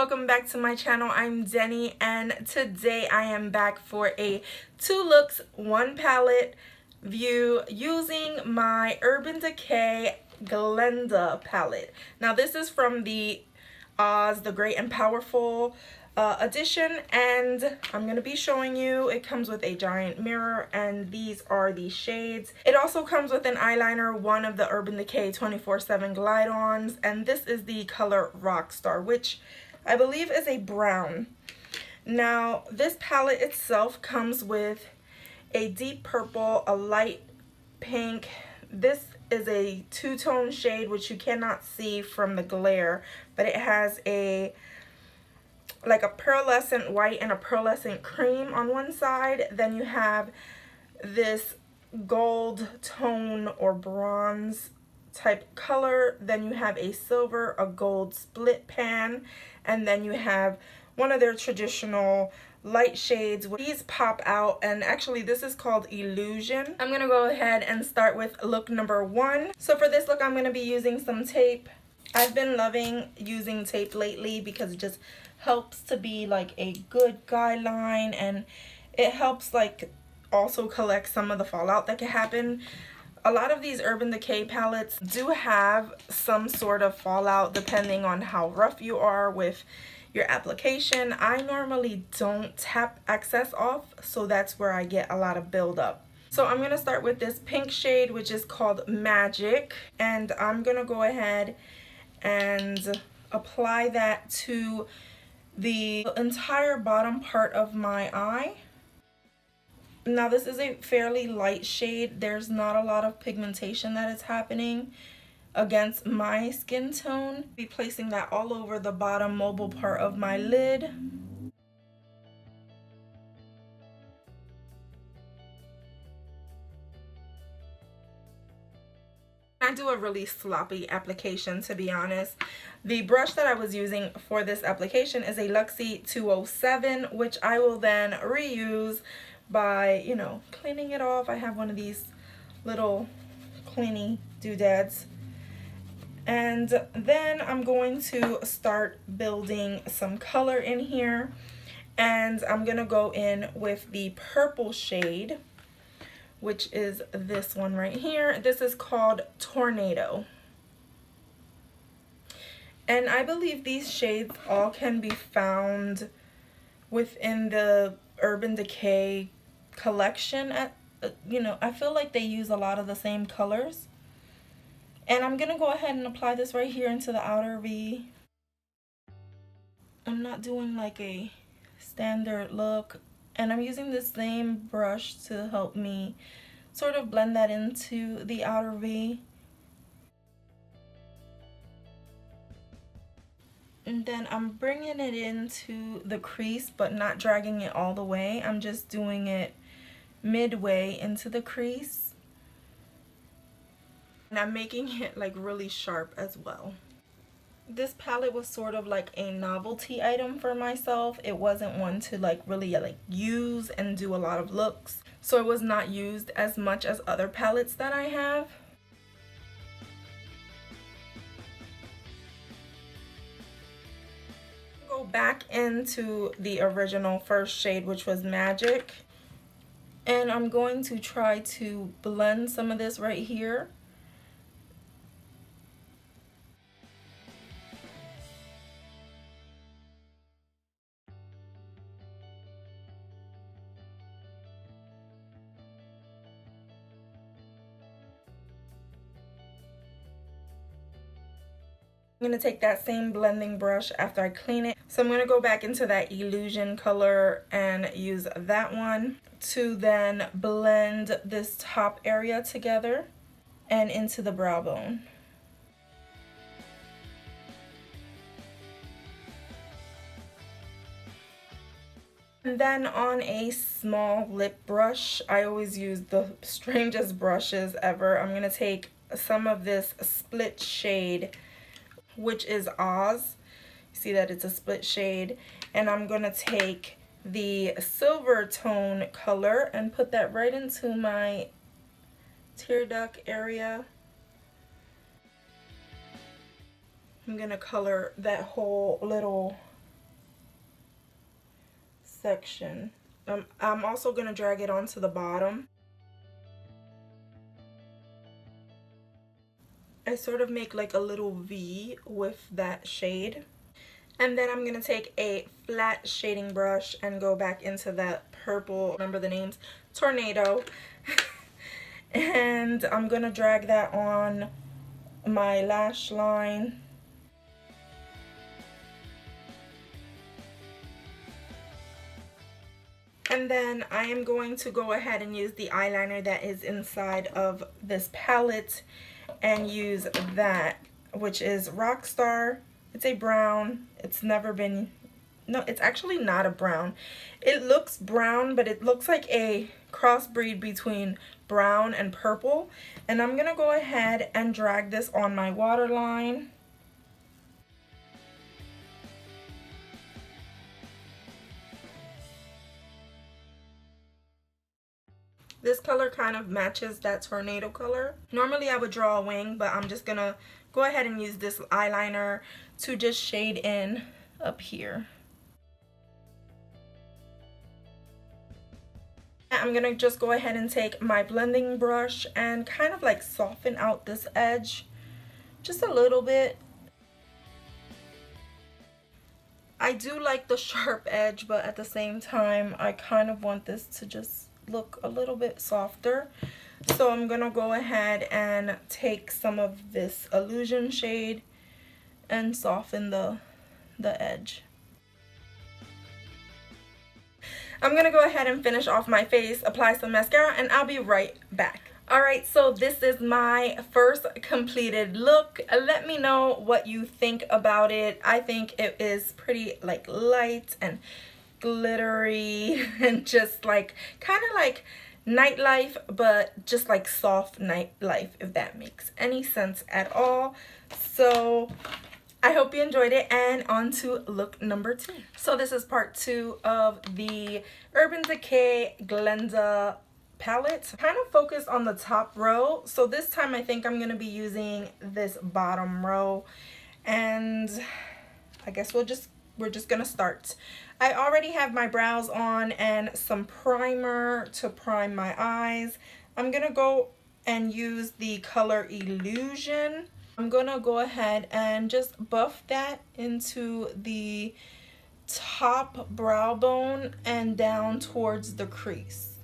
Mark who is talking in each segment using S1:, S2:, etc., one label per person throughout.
S1: welcome back to my channel. I'm Deni, and today I am back for a 2 looks 1 palette view using my Urban Decay Glinda palette. Now this is from the Oz the Great and Powerful edition, and I'm going to be showing you. It comes with a giant mirror, and these are the shades. It also comes with an eyeliner, one of the Urban Decay 24/7 glide-ons, and this is the color Rockstar, which I believe is a brown. Now this palette itself comes with a deep purple, a light pink. This is a two-tone shade which you cannot see from the glare, but it has a like a pearlescent white and a pearlescent cream on one side. Then you have this gold tone or bronze type color. Then you have a silver, a gold split pan, and then you have one of their traditional light shades. These pop out, and actually this is called Illusion. I'm gonna go ahead and start with look number 1. So for this look I'm gonna be using some tape. I've been loving using tape lately because it just helps to be like a good guideline, and it helps like also collect some of the fallout that can happen. A lot of these Urban Decay palettes do have some sort of fallout depending on how rough you are with your application. I normally don't tap excess off, so that's where I get a lot of buildup. So I'm going to start with this pink shade, which is called Magic, and I'm going to go ahead and apply that to the entire bottom part of my eye. Now this is a fairly light shade. There's not a lot of pigmentation that is happening against my skin tone. I'll be placing that all over the bottom mobile part of my lid. I do a really sloppy application, to be honest. The brush that I was using for this application is a Luxie 207, which I will then reuse by, you know, cleaning it off. I have one of these little cleaning doodads. And then I'm going to start building some color in here. And I'm going to go in with the purple shade, which is this one right here. This is called Tornado. And I believe these shades all can be found within the Urban Decay collection. You know, I feel like they use a lot of the same colors. And I'm going to go ahead and apply this right here into the outer V. I'm not doing like a standard look. And I'm using the same brush to help me sort of blend that into the outer V. And then I'm bringing it into the crease, but not dragging it all the way. I'm just doing it midway into the crease. And I'm making it like really sharp as well. This palette was sort of like a novelty item for myself. It wasn't one to like really like use and do a lot of looks. So it was not used as much as other palettes that I have. Go back into the original first shade, which was Magic. And I'm going to try to blend some of this right here. I'm going to take that same blending brush after I clean it. So I'm going to go back into that Illusion color and use that one to then blend this top area together and into the brow bone. And then on a small lip brush, I always use the strangest brushes ever. I'm going to take some of this split shade, which is Oz. You see that it's a split shade, and I'm gonna take the silver tone color and put that right into my tear duct area. I'm gonna color that whole little section. I'm also going to drag it onto the bottom. I sort of make like a little V with that shade. And then I'm going to take a flat shading brush and go back into that purple, remember the names, Tornado. And I'm going to drag that on my lash line. And then I am going to go ahead and use the eyeliner that is inside of this palette and use that, which is Rockstar. It's a brown. It's never been, no, it's actually not a brown. It looks brown, but it looks like a crossbreed between brown and purple. And I'm gonna go ahead and drag this on my waterline. This color kind of matches that tornado color. Normally I would draw a wing, but I'm just gonna go ahead and use this eyeliner to just shade in up here. I'm gonna just go ahead and take my blending brush and kind of like soften out this edge just a little bit. I do like the sharp edge, but at the same time I kind of want this to just look a little bit softer. So I'm gonna go ahead and take some of this Illusion shade and soften the edge. I'm gonna go ahead and finish off my face, apply some mascara, and I'll be right back. Alright, so this is my first completed look. Let me know what you think about it. I think it is pretty like light and glittery and just like kind of like nightlife, but just like soft nightlife, if that makes any sense at all. So I hope you enjoyed it, and on to look number 2. So this is part 2 of the Urban Decay Glinda Palette. Kind of focused on the top row, so this time I think I'm going to be using this bottom row, and I guess we're just gonna start. I already have my brows on and some primer to prime my eyes. I'm gonna go and use the color Illusion. I'm gonna go ahead and just buff that into the top brow bone and down towards the crease.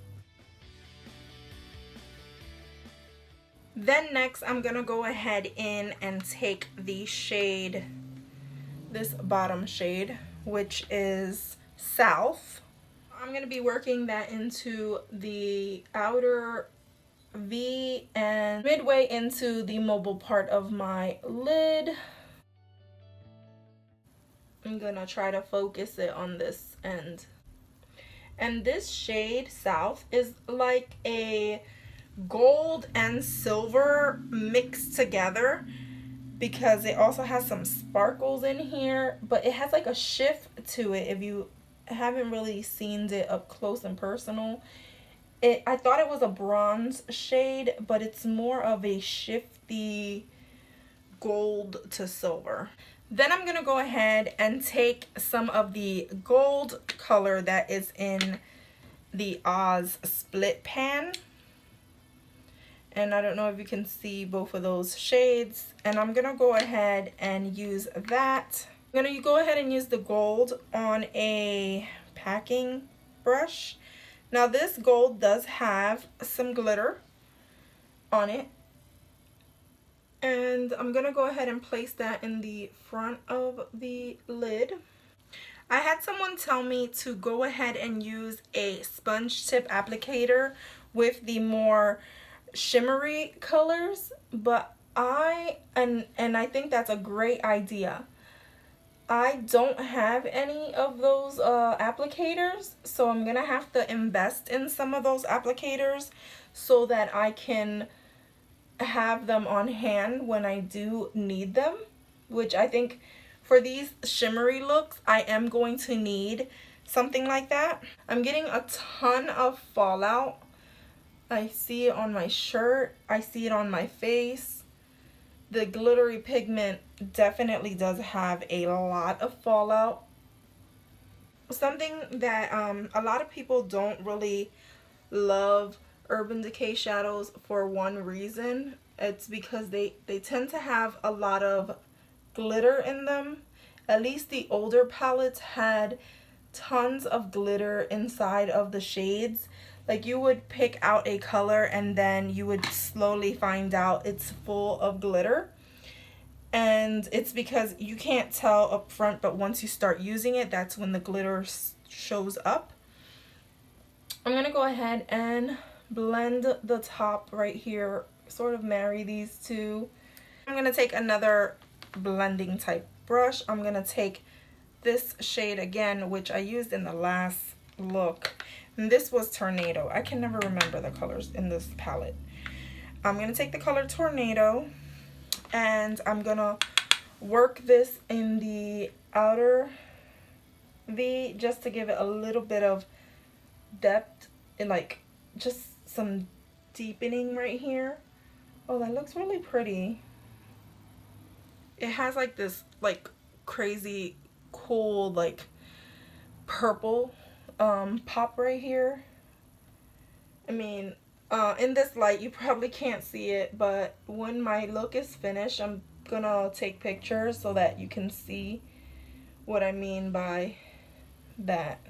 S1: Then next I'm gonna go ahead in and take the shade, this bottom shade, which is South. I'm going to be working that into the outer V and midway into the mobile part of my lid. I'm going to try to focus it on this end. And this shade, South, is like a gold and silver mixed together, because it also has some sparkles in here, but it has like a shift to it. If you haven't really seen it up close and personal, I thought it was a bronze shade, but it's more of a shifty gold to silver. Then I'm gonna go ahead and take some of the gold color that is in the Oz split pan. And I don't know if you can see both of those shades. And I'm gonna go ahead and use that. I'm gonna go ahead and use the gold on a packing brush. Now this gold does have some glitter on it. And I'm gonna go ahead and place that in the front of the lid. I had someone tell me to go ahead and use a sponge tip applicator with the more shimmery colors, but I think that's a great idea. I don't have any of those applicators, so I'm gonna have to invest in some of those applicators so that I can have them on hand when I do need them, which I think for these shimmery looks I am going to need something like that. I'm getting a ton of fallout. I see it on my shirt, I see it on my face. The glittery pigment definitely does have a lot of fallout. something that a lot of people don't really love Urban Decay shadows for one reason. It's because they tend to have a lot of glitter in them. At least the older palettes had tons of glitter inside of the shades. Like, you would pick out a color and then you would slowly find out it's full of glitter. And it's because you can't tell up front, but once you start using it, that's when the glitter shows up. I'm gonna go ahead and blend the top right here, sort of marry these two. I'm gonna take another blending type brush. I'm gonna take this shade again, which I used in the last look, and this was Tornado. I can never remember the colors in this palette. I'm gonna take the color Tornado, and I'm gonna work this in the outer V just to give it a little bit of depth and like just some deepening right here. Oh, that looks really pretty. It has like this like crazy cool like purple pop right here. I mean, in this light you probably can't see it, but when my look is finished, I'm gonna take pictures so that you can see what I mean by that.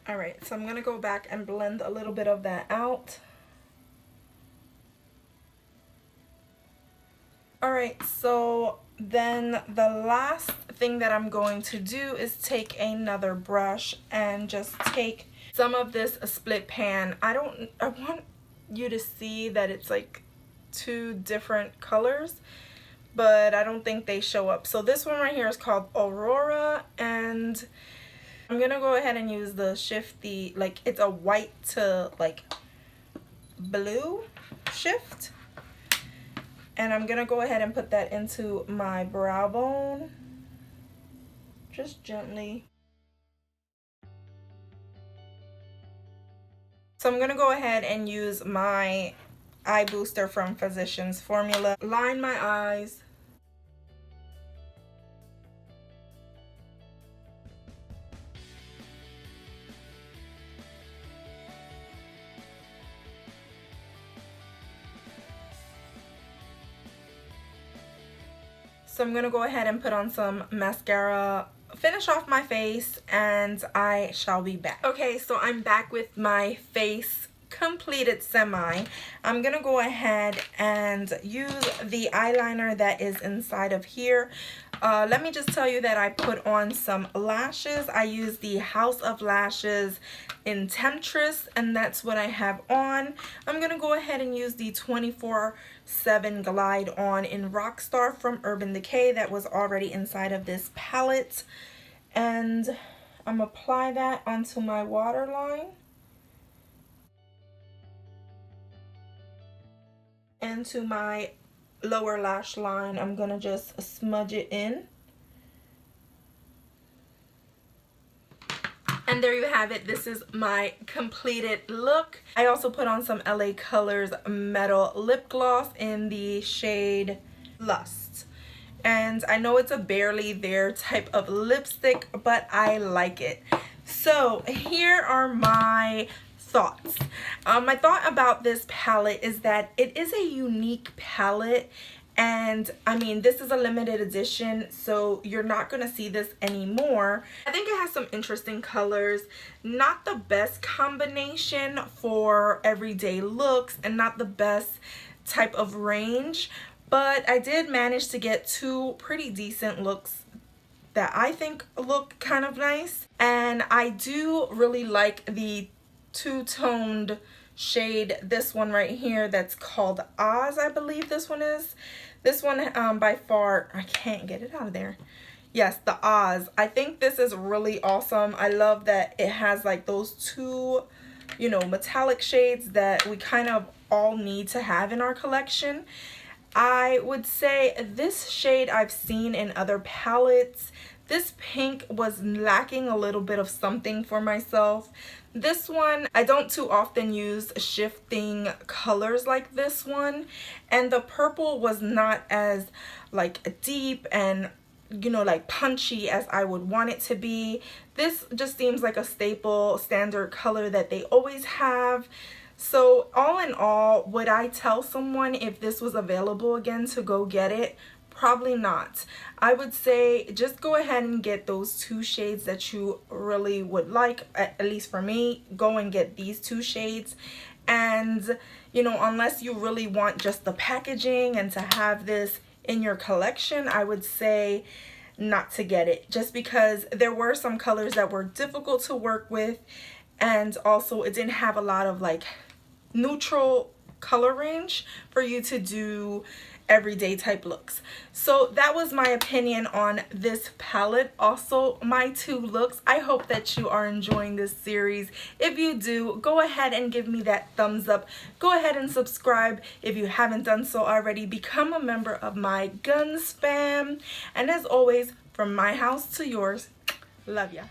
S1: Alright, so I'm gonna go back and blend a little bit of that out. Alright, so then the last thing that I'm going to do is take another brush and just take some of this split pan. I want you to see that it's like two different colors, but I don't think they show up. So this one right here is called Aurora, and I'm gonna go ahead and use the shifty, like it's a white to like blue shift, and I'm gonna go ahead and put that into my brow bone just gently. So I'm gonna go ahead and use my eye booster from Physicians Formula, line my eyes. So I'm gonna go ahead and put on some mascara, finish off my face, and I shall be back. Okay, so I'm back with my face completed semi. I'm gonna go ahead and use the eyeliner that is inside of here. Let me just tell you that I put on some lashes. I use the House of Lashes in Temptress, and that's what I have on. I'm gonna go ahead and use the 24/7 Glide On in Rockstar from Urban Decay that was already inside of this palette, and I'm gonna apply that onto my waterline and to my lower lash line. I'm gonna just smudge it in. And there you have it. This is my completed look. I also put on some LA Colors Metal Lip Gloss in the shade Lust. And I know it's a barely there type of lipstick, but I like it. So here are my thoughts. My thought about this palette is that it is a unique palette, and I mean, this is a limited edition, so you're not gonna see this anymore. I think it has some interesting colors, not the best combination for everyday looks and not the best type of range, but I did manage to get two pretty decent looks that I think look kind of nice. And I do really like the two-toned shade, this one right here that's called Oz, I believe this one is. This one by far, I can't get it out of there. Yes, the Oz. I think this is really awesome. I love that it has like those two, you know, metallic shades that we kind of all need to have in our collection. I would say this shade I've seen in other palettes. This pink was lacking a little bit of something for myself. This one, I don't too often use shifting colors like this one. And the purple was not as like deep and you know, like punchy as I would want it to be. This just seems like a staple standard color that they always have. So all in all, would I tell someone if this was available again to go get it? Probably not. I would say just go ahead and get those 2 shades that you really would like. At least for me, go and get these 2 shades. And you know, unless you really want just the packaging and to have this in your collection, I would say not to get it, just because there were some colors that were difficult to work with, and also it didn't have a lot of like neutral color range for you to do everyday type looks. So that was my opinion on this palette, also my 2 looks. I hope that you are enjoying this series. If you do, go ahead and give me that thumbs up. Go ahead and subscribe if you haven't done so already. Become a member of my Gonz fam. And as always, from my house to yours, love ya.